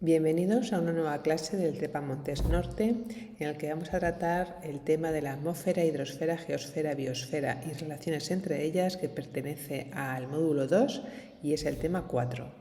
Bienvenidos a una nueva clase del TEPA Montes Norte, en el que vamos a tratar el tema de la atmósfera, hidrosfera, geosfera, biosfera y relaciones entre ellas, que pertenece al módulo 2 y es el tema 4.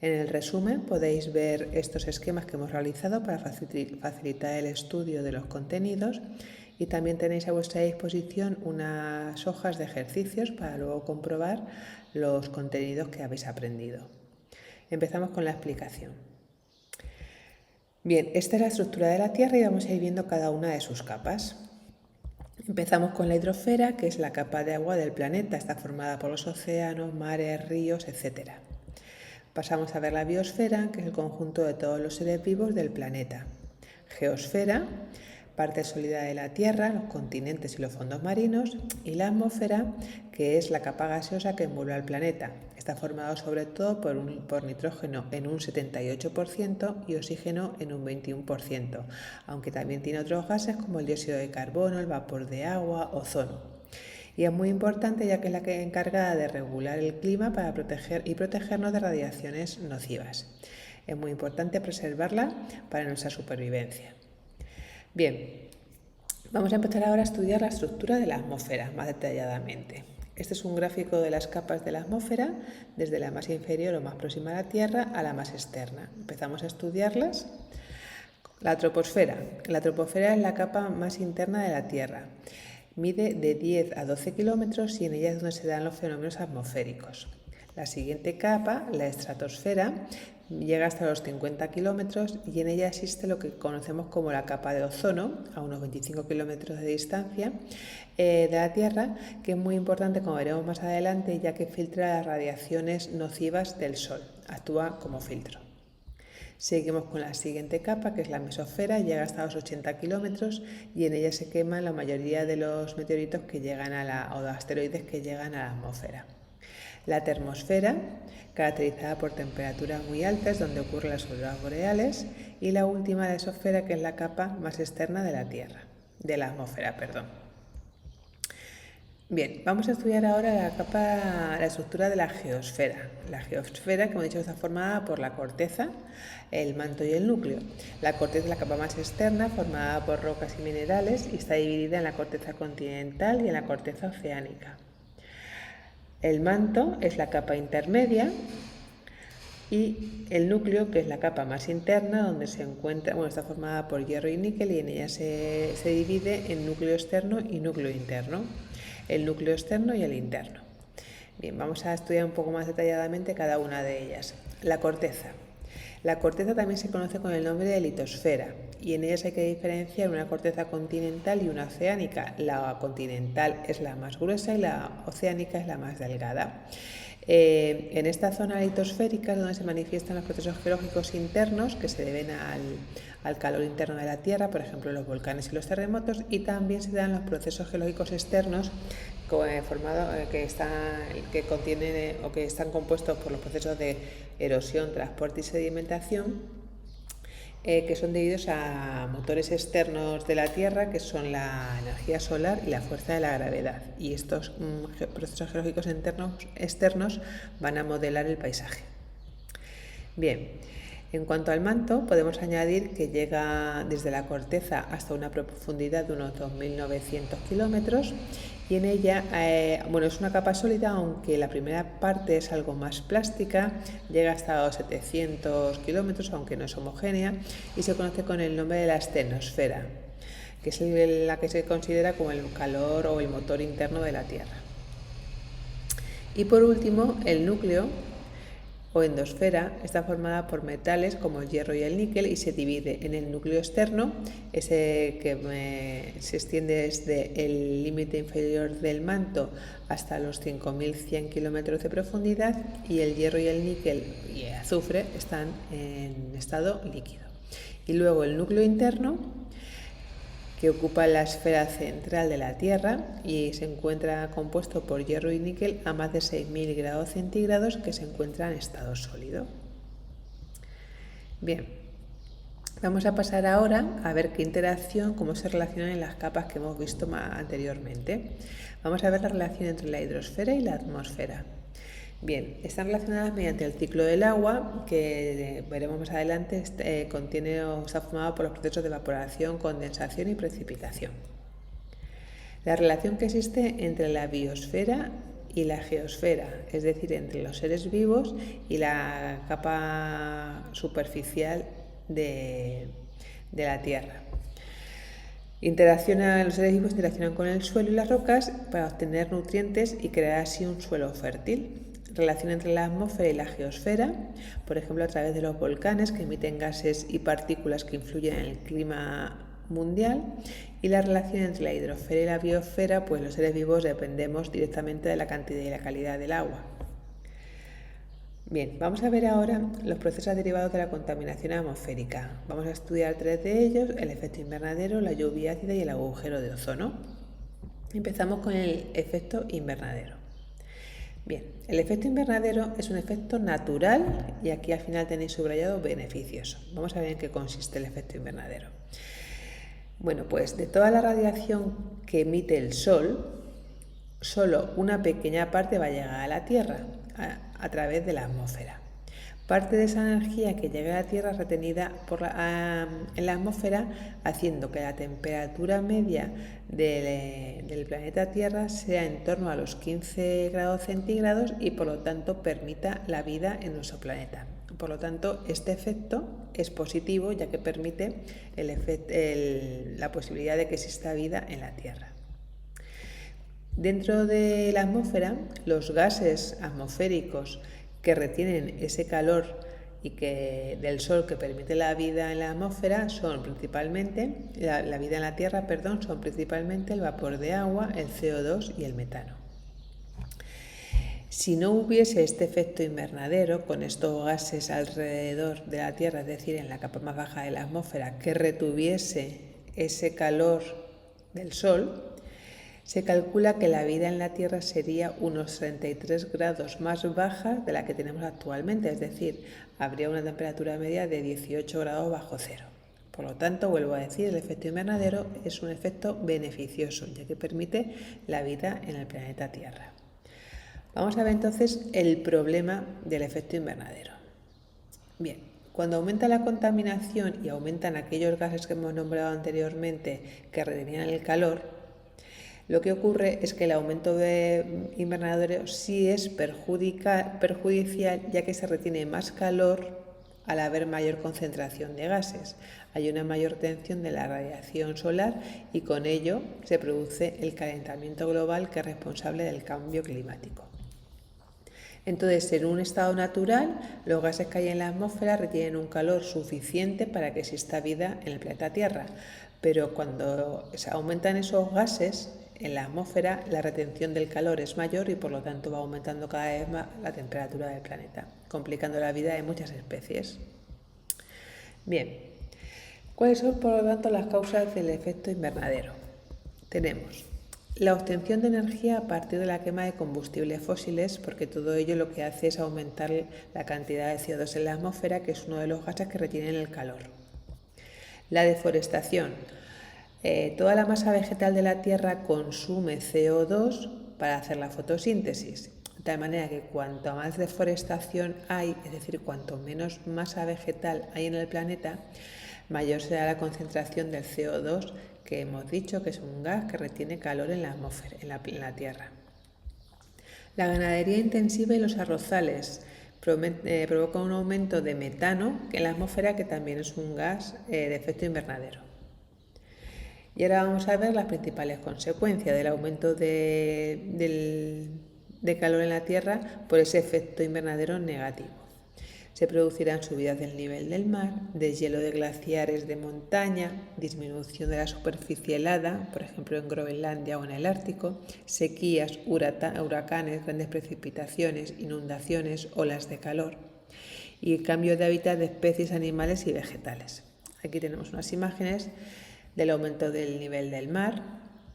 En el resumen podéis ver estos esquemas que hemos realizado para facilitar el estudio de los contenidos, y también tenéis a vuestra disposición unas hojas de ejercicios para luego comprobar los contenidos que habéis aprendido. Empezamos con la explicación. Bien, esta es la estructura de la Tierra y vamos a ir viendo cada una de sus capas. Empezamos con la hidrosfera, que es la capa de agua del planeta. Está formada por los océanos, mares, ríos, etc. Pasamos a ver la biosfera, que es el conjunto de todos los seres vivos del planeta. Geosfera, parte sólida de la Tierra, los continentes y los fondos marinos, y la atmósfera, que es la capa gaseosa que envuelve al planeta. Está formado sobre todo por nitrógeno en un 78% y oxígeno en un 21%, aunque también tiene otros gases como el dióxido de carbono, el vapor de agua, ozono. Y es muy importante ya que es la que es encargada de regular el clima para protegernos de radiaciones nocivas. Es muy importante preservarla para nuestra supervivencia. Bien, vamos a empezar ahora a estudiar la estructura de la atmósfera más detalladamente. Este es un gráfico de las capas de la atmósfera, desde la más inferior o más próxima a la Tierra a la más externa. Empezamos a estudiarlas. La troposfera. La troposfera es la capa más interna de la Tierra. Mide de 10 a 12 kilómetros y en ella es donde se dan los fenómenos atmosféricos. La siguiente capa, la estratosfera, llega hasta los 50 kilómetros y en ella existe lo que conocemos como la capa de ozono, a unos 25 kilómetros de distancia de la Tierra, que es muy importante, como veremos más adelante, ya que filtra las radiaciones nocivas del Sol, actúa como filtro. Seguimos con la siguiente capa, que es la mesosfera, llega hasta los 80 kilómetros y en ella se queman la mayoría de los meteoritos que llegan o de asteroides que llegan a la atmósfera. La termosfera, caracterizada por temperaturas muy altas donde ocurren las auroras boreales, y la última, la exosfera, que es la capa más externa de la atmósfera. Bien, vamos a estudiar ahora la estructura de la geosfera. La geosfera, como he dicho, está formada por la corteza, el manto y el núcleo. La corteza es la capa más externa, formada por rocas y minerales, y está dividida en la corteza continental y en la corteza oceánica. El manto es la capa intermedia y el núcleo, que es la capa más interna, donde se encuentra, está formada por hierro y níquel, y en ella se divide en núcleo externo y núcleo interno. El núcleo externo y el interno. Bien, vamos a estudiar un poco más detalladamente cada una de ellas. La corteza. La corteza también se conoce con el nombre de litosfera y en ellas hay que diferenciar una corteza continental y una oceánica. La continental es la más gruesa y la oceánica es la más delgada. En esta zona litosférica es donde se manifiestan los procesos geológicos internos que se deben al calor interno de la Tierra, por ejemplo los volcanes y los terremotos, y también se dan los procesos geológicos externos que contienen o que están compuestos por los procesos de erosión, transporte y sedimentación, que son debidos a motores externos de la Tierra, que son la energía solar y la fuerza de la gravedad. Y estos procesos geológicos externos van a modelar el paisaje. Bien, en cuanto al manto, podemos añadir que llega desde la corteza hasta una profundidad de unos 2.900 kilómetros y en ella, es una capa sólida, aunque la primera parte es algo más plástica, llega hasta los 700 kilómetros, aunque no es homogénea, y se conoce con el nombre de la astenosfera, que es la que se considera como el calor o el motor interno de la Tierra. Y por último, el núcleo o endosfera está formada por metales como el hierro y el níquel y se divide en el núcleo externo, ese que se extiende desde el límite inferior del manto hasta los 5.100 kilómetros de profundidad, y el hierro y el níquel y el azufre están en estado líquido. Y luego el núcleo interno, que ocupa la esfera central de la Tierra y se encuentra compuesto por hierro y níquel a más de 6.000 grados centígrados, que se encuentra en estado sólido. Bien, vamos a pasar ahora a ver cómo se relacionan en las capas que hemos visto anteriormente. Vamos a ver la relación entre la hidrosfera y la atmósfera. Bien, están relacionadas mediante el ciclo del agua, que veremos más adelante, contiene o está formado por los procesos de evaporación, condensación y precipitación. La relación que existe entre la biosfera y la geosfera, es decir, entre los seres vivos y la capa superficial de la Tierra. Los seres vivos interaccionan con el suelo y las rocas para obtener nutrientes y crear así un suelo fértil. Relación entre la atmósfera y la geosfera, por ejemplo a través de los volcanes que emiten gases y partículas que influyen en el clima mundial, y la relación entre la hidrosfera y la biosfera, pues los seres vivos dependemos directamente de la cantidad y la calidad del agua. Bien, vamos a ver ahora los procesos derivados de la contaminación atmosférica. Vamos a estudiar 3 de ellos: el efecto invernadero, la lluvia ácida y el agujero de ozono. Empezamos con el efecto invernadero. Bien, el efecto invernadero es un efecto natural y aquí al final tenéis subrayado beneficioso. Vamos a ver en qué consiste el efecto invernadero. Bueno, pues de toda la radiación que emite el Sol, solo una pequeña parte va a llegar a la Tierra a través de la atmósfera. Parte de esa energía que llega a la Tierra es retenida en la atmósfera, haciendo que la temperatura media del planeta Tierra sea en torno a los 15 grados centígrados y por lo tanto permita la vida en nuestro planeta. Por lo tanto, este efecto es positivo, ya que permite la posibilidad de que exista vida en la Tierra. Dentro de la atmósfera, los gases atmosféricos que retienen ese calor del Sol que permite la vida en la atmósfera son principalmente, la vida en la Tierra, son principalmente el vapor de agua, el CO2 y el metano. Si no hubiese este efecto invernadero con estos gases alrededor de la Tierra, es decir, en la capa más baja de la atmósfera, que retuviese ese calor del Sol, se calcula que la vida en la Tierra sería unos 33 grados más baja de la que tenemos actualmente, es decir, habría una temperatura media de 18 grados bajo cero. Por lo tanto, vuelvo a decir, el efecto invernadero es un efecto beneficioso, ya que permite la vida en el planeta Tierra. Vamos a ver entonces el problema del efecto invernadero. Bien, cuando aumenta la contaminación y aumentan aquellos gases que hemos nombrado anteriormente que retenían el calor, lo que ocurre es que el aumento de invernadero sí es perjudicial, ya que se retiene más calor al haber mayor concentración de gases. Hay una mayor tensión de la radiación solar y con ello se produce el calentamiento global, que es responsable del cambio climático. Entonces, en un estado natural, los gases que hay en la atmósfera retienen un calor suficiente para que exista vida en el planeta Tierra. Pero cuando se aumentan esos gases en la atmósfera, la retención del calor es mayor y por lo tanto va aumentando cada vez más la temperatura del planeta, complicando la vida de muchas especies. Bien, ¿cuáles son por lo tanto las causas del efecto invernadero? Tenemos la obtención de energía a partir de la quema de combustibles fósiles, porque todo ello lo que hace es aumentar la cantidad de CO2 en la atmósfera, que es uno de los gases que retienen el calor. La deforestación. Toda la masa vegetal de la Tierra consume CO2 para hacer la fotosíntesis, de tal manera que cuanto más deforestación hay, es decir, cuanto menos masa vegetal hay en el planeta, mayor será la concentración del CO2, que hemos dicho que es un gas que retiene calor en la atmósfera, en la Tierra. La ganadería intensiva y los arrozales provocan un aumento de metano en la atmósfera, que también es un gas de efecto invernadero. Y ahora vamos a ver las principales consecuencias del aumento de calor en la Tierra por ese efecto invernadero negativo. Se producirán subidas del nivel del mar, deshielo de glaciares de montaña, disminución de la superficie helada, por ejemplo en Groenlandia o en el Ártico, sequías, huracanes, grandes precipitaciones, inundaciones, olas de calor y cambio de hábitat de especies animales y vegetales. Aquí tenemos unas imágenes del aumento del nivel del mar,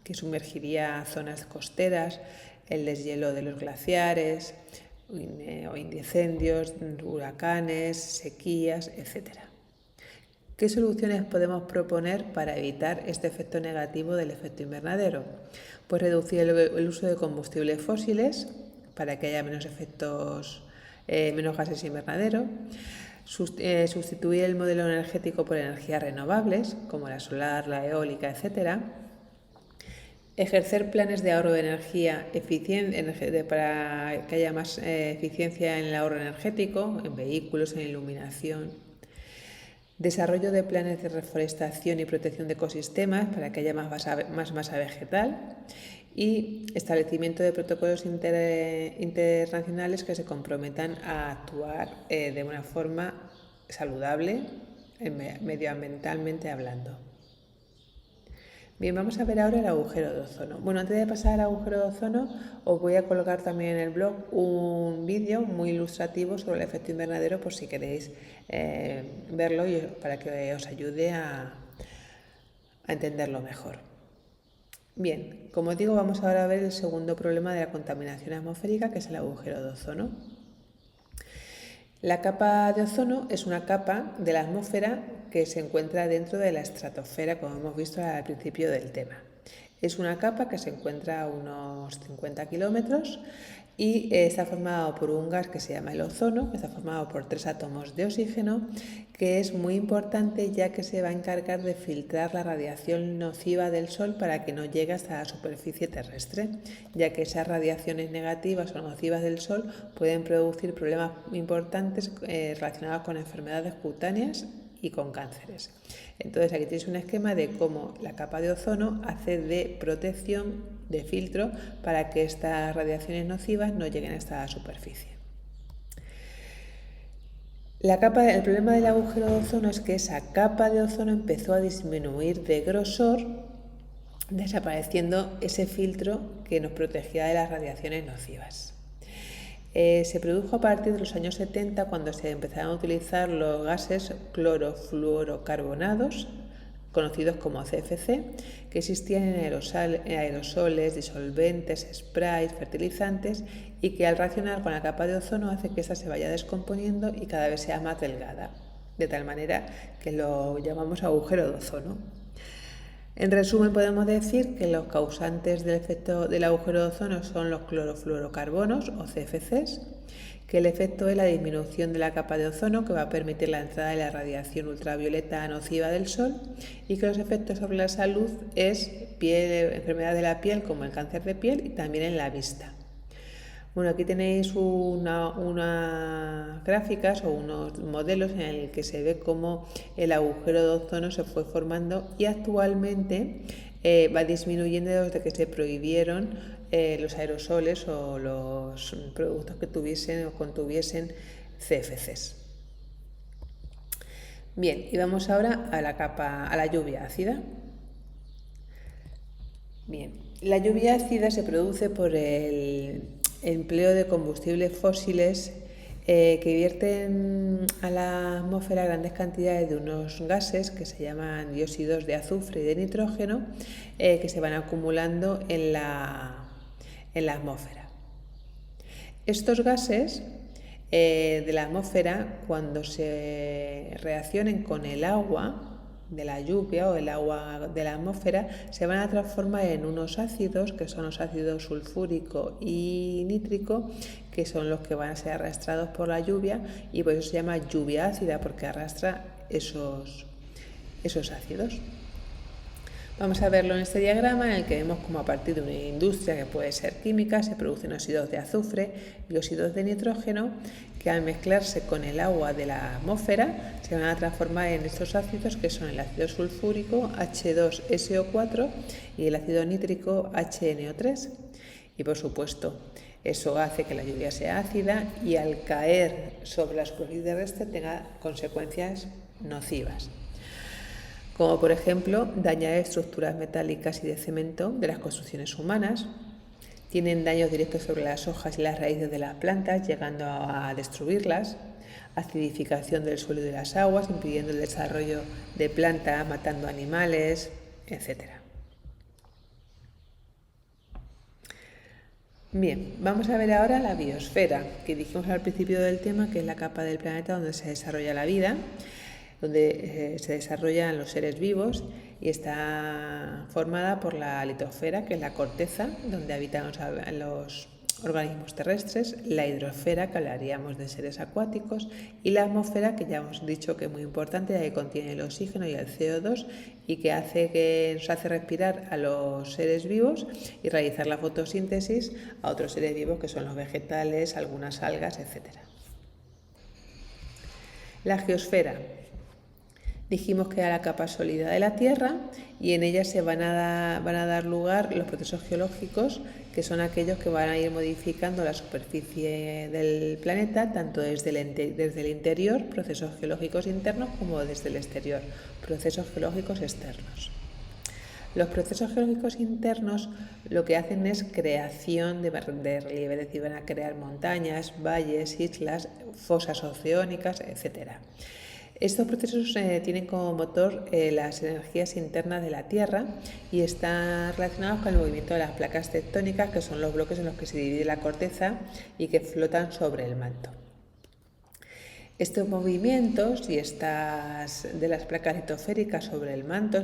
que sumergiría zonas costeras, el deshielo de los glaciares, o incendios, huracanes, sequías, etc. ¿Qué soluciones podemos proponer para evitar este efecto negativo del efecto invernadero? Pues reducir el uso de combustibles fósiles, para que haya menos efectos, menos gases invernadero. Sustituir el modelo energético por energías renovables, como la solar, la eólica, etc. Ejercer planes de ahorro de energía para que haya más eficiencia en el ahorro energético, en vehículos, en iluminación. Desarrollo de planes de reforestación y protección de ecosistemas para que haya más masa vegetal. Y establecimiento de protocolos internacionales que se comprometan a actuar de una forma saludable, medioambientalmente hablando. Bien, vamos a ver ahora el agujero de ozono. Bueno, antes de pasar al agujero de ozono, os voy a colocar también en el blog un vídeo muy ilustrativo sobre el efecto invernadero por si queréis verlo y para que os ayude a entenderlo mejor. Bien, como digo, vamos ahora a ver el segundo problema de la contaminación atmosférica, que es el agujero de ozono. La capa de ozono es una capa de la atmósfera que se encuentra dentro de la estratosfera, como hemos visto al principio del tema. Es una capa que se encuentra a unos 50 kilómetros y está formado por un gas que se llama el ozono, que está formado por 3 átomos de oxígeno, que es muy importante ya que se va a encargar de filtrar la radiación nociva del Sol para que no llegue hasta la superficie terrestre, ya que esas radiaciones negativas o nocivas del Sol pueden producir problemas importantes relacionados con enfermedades cutáneas y con cánceres. Entonces aquí tenéis un esquema de cómo la capa de ozono hace de protección, de filtro, para que estas radiaciones nocivas no lleguen hasta la superficie. El problema del agujero de ozono es que esa capa de ozono empezó a disminuir de grosor, desapareciendo ese filtro que nos protegía de las radiaciones nocivas. Se produjo a partir de los años 70 cuando se empezaron a utilizar los gases clorofluorocarbonados, conocidos como CFC, que existían en aerosoles, disolventes, sprays, fertilizantes y que al reaccionar con la capa de ozono hace que ésta se vaya descomponiendo y cada vez sea más delgada, de tal manera que lo llamamos agujero de ozono. En resumen, podemos decir que los causantes del efecto del agujero de ozono son los clorofluorocarbonos o CFCs, que el efecto es la disminución de la capa de ozono que va a permitir la entrada de la radiación ultravioleta nociva del Sol, y que los efectos sobre la salud es enfermedad de la piel como el cáncer de piel y también en la vista. Bueno, aquí tenéis unas gráficas o unos modelos en el que se ve cómo el agujero de ozono se fue formando y actualmente va disminuyendo desde que se prohibieron los aerosoles o los productos que tuviesen o contuviesen CFCs. Bien, y vamos ahora a la lluvia ácida. Bien, la lluvia ácida se produce por el empleo de combustibles fósiles que vierten a la atmósfera grandes cantidades de unos gases que se llaman dióxidos de azufre y de nitrógeno que se van acumulando en la atmósfera. Estos gases de la atmósfera, cuando se reaccionen con el agua de la lluvia o el agua de la atmósfera, se van a transformar en unos ácidos, que son los ácidos sulfúrico y nítrico, que son los que van a ser arrastrados por la lluvia, y por eso se llama lluvia ácida, porque arrastra esos ácidos. Vamos a verlo en este diagrama en el que vemos cómo a partir de una industria que puede ser química se producen óxidos de azufre y óxidos de nitrógeno que al mezclarse con el agua de la atmósfera se van a transformar en estos ácidos que son el ácido sulfúrico H2SO4 y el ácido nítrico HNO3. Y por supuesto, eso hace que la lluvia sea ácida y al caer sobre la superficie terrestre tenga consecuencias nocivas, como por ejemplo dañar estructuras metálicas y de cemento de las construcciones humanas. Tienen daños directos sobre las hojas y las raíces de las plantas, llegando a destruirlas. Acidificación del suelo y de las aguas, impidiendo el desarrollo de plantas, matando animales, etc. Bien, vamos a ver ahora la biosfera, que dijimos al principio del tema que es la capa del planeta donde se desarrolla la vida, donde se desarrollan los seres vivos, y está formada por la litosfera, que es la corteza donde habitan los organismos terrestres, la hidrosfera, que hablaríamos de seres acuáticos, y la atmósfera, que ya hemos dicho que es muy importante, ya que contiene el oxígeno y el CO2 y que nos hace respirar a los seres vivos y realizar la fotosíntesis a otros seres vivos que son los vegetales, algunas algas, etc. La geosfera. Dijimos que era la capa sólida de la Tierra y en ella se van a dar lugar los procesos geológicos, que son aquellos que van a ir modificando la superficie del planeta, tanto desde el interior, procesos geológicos internos, como desde el exterior, procesos geológicos externos. Los procesos geológicos internos lo que hacen es creación de relieve, es decir, van a crear montañas, valles, islas, fosas oceánicas, etc. Estos procesos tienen como motor las energías internas de la Tierra y están relacionados con el movimiento de las placas tectónicas, que son los bloques en los que se divide la corteza y que flotan sobre el manto. Estos movimientos y de las placas litosféricas sobre el manto,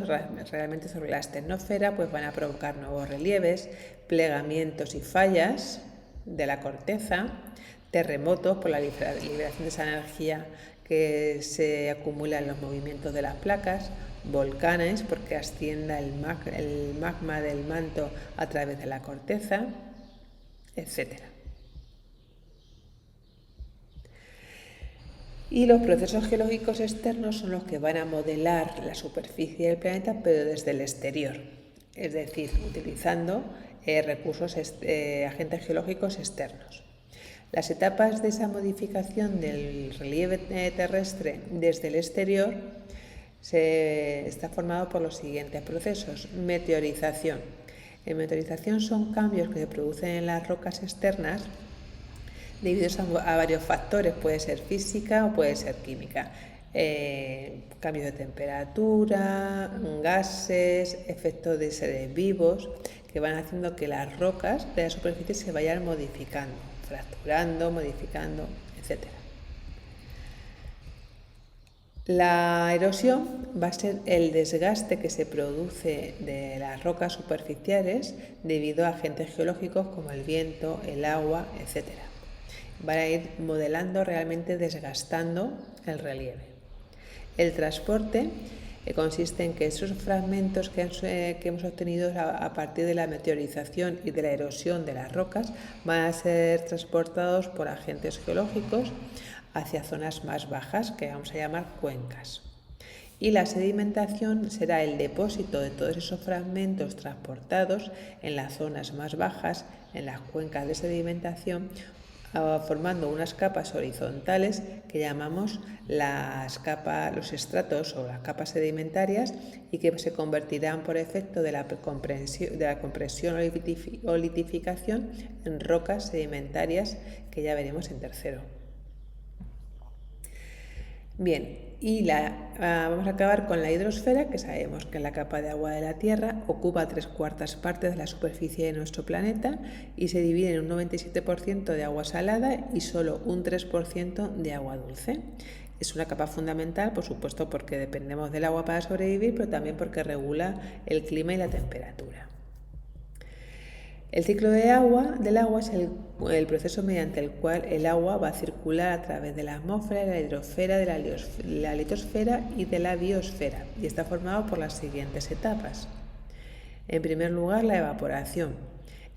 realmente sobre la esternósfera, pues van a provocar nuevos relieves, plegamientos y fallas de la corteza, terremotos por la liberación de esa energía que se acumula en los movimientos de las placas, volcanes porque ascienda el magma del manto a través de la corteza, etc. Y los procesos geológicos externos son los que van a modelar la superficie del planeta, pero desde el exterior, es decir, utilizando agentes geológicos externos. Las etapas de esa modificación del relieve terrestre desde el exterior está formado por los siguientes procesos. Meteorización. En meteorización son cambios que se producen en las rocas externas debido a varios factores, puede ser física o puede ser química. Cambios de temperatura, gases, efectos de seres vivos, que van haciendo que las rocas de la superficie se vayan modificando, fracturando, modificando, etc. La erosión va a ser el desgaste que se produce de las rocas superficiales debido a agentes geológicos como el viento, el agua, etc. Van a ir modelando, realmente desgastando el relieve. El transporte consiste en que esos fragmentos que hemos obtenido a partir de la meteorización y de la erosión de las rocas van a ser transportados por agentes geológicos hacia zonas más bajas, que vamos a llamar cuencas. Y la sedimentación será el depósito de todos esos fragmentos transportados en las zonas más bajas, en las cuencas de sedimentación, formando unas capas horizontales que llamamos los estratos o las capas sedimentarias, y que se convertirán por efecto de la compresión o litificación en rocas sedimentarias, que ya veremos en tercero. Bien, vamos a acabar con la hidrosfera, que sabemos que es la capa de agua de la Tierra, ocupa 3/4 partes de la superficie de nuestro planeta y se divide en un 97% de agua salada y solo un 3% de agua dulce. Es una capa fundamental, por supuesto, porque dependemos del agua para sobrevivir, pero también porque regula el clima y la temperatura. El ciclo del agua es el proceso mediante el cual el agua va a circular a través de la atmósfera, de la hidrosfera, de la litosfera y de la biosfera, y está formado por las siguientes etapas. En primer lugar, la evaporación.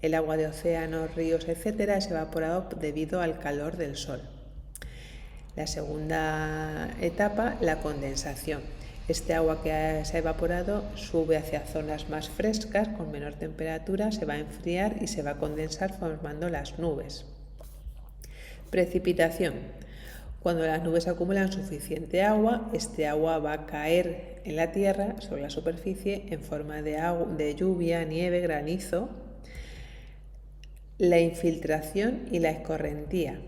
El agua de océanos, ríos, etc. es evaporado debido al calor del sol. La segunda etapa, la condensación. Este agua que se ha evaporado sube hacia zonas más frescas, con menor temperatura, se va a enfriar y se va a condensar formando las nubes. Precipitación. Cuando las nubes acumulan suficiente agua, este agua va a caer en la tierra, sobre la superficie, en forma de lluvia, nieve, granizo. La infiltración y la escorrentía.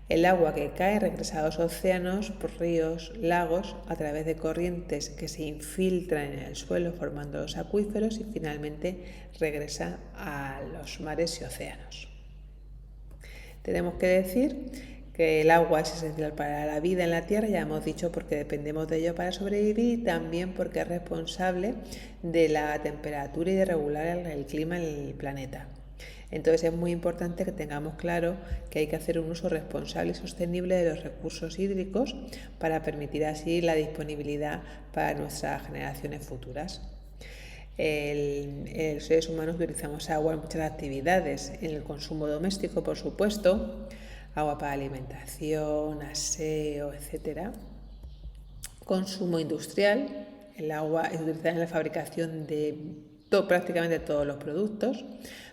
El agua que cae regresa a los océanos por ríos, lagos, a través de corrientes que se infiltran en el suelo formando los acuíferos y finalmente regresa a los mares y océanos. Tenemos que decir que el agua es esencial para la vida en la Tierra, ya hemos dicho, porque dependemos de ello para sobrevivir, y también porque es responsable de la temperatura y de regular el clima en el planeta. Entonces es muy importante que tengamos claro que hay que hacer un uso responsable y sostenible de los recursos hídricos para permitir así la disponibilidad para nuestras generaciones futuras. Los seres humanos utilizamos agua en muchas actividades, en el consumo doméstico, por supuesto, agua para alimentación, aseo, etc. Consumo industrial, el agua es utilizada en la fabricación de prácticamente todos los productos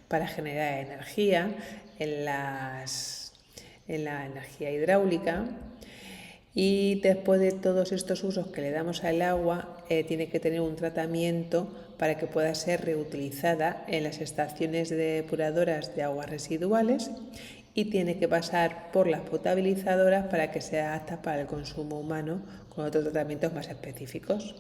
para generar energía, en la energía hidráulica. Y después de todos estos usos que le damos al agua, tiene que tener un tratamiento para que pueda ser reutilizada en las estaciones depuradoras de aguas residuales y tiene que pasar por las potabilizadoras para que sea apta para el consumo humano con otros tratamientos más específicos.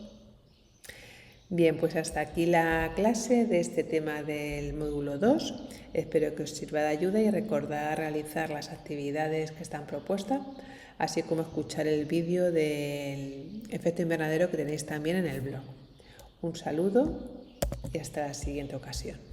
Bien, pues hasta aquí la clase de este tema del módulo 2. Espero que os sirva de ayuda y recordad realizar las actividades que están propuestas, así como escuchar el vídeo del efecto invernadero que tenéis también en el blog. Un saludo y hasta la siguiente ocasión.